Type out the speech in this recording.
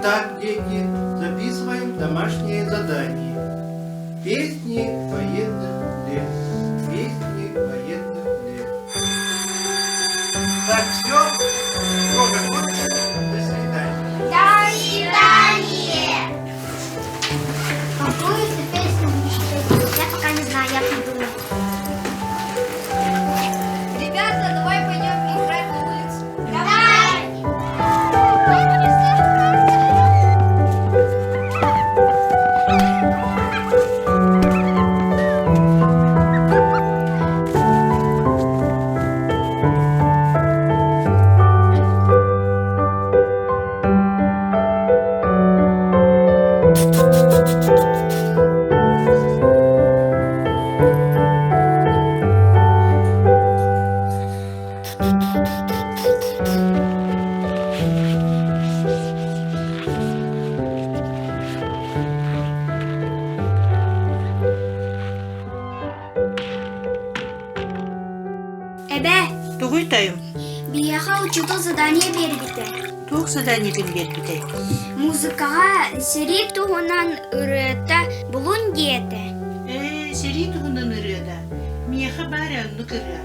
Итак, дети, записываем домашнее задание. Песни военных лет. Песни военных лет. Так, все? Много кончено. До свидания. До свидания. Какую ты песню будешь? Я пока не знаю, я придумаю. Ребята, давай пойдем играть на улицу. Давай! Бияха учитель задание бербите. Тух задание бербите. Музыкага сери тугунан ырыта булун диете. Сери тугунан ырыта. Мияха баря нукыра.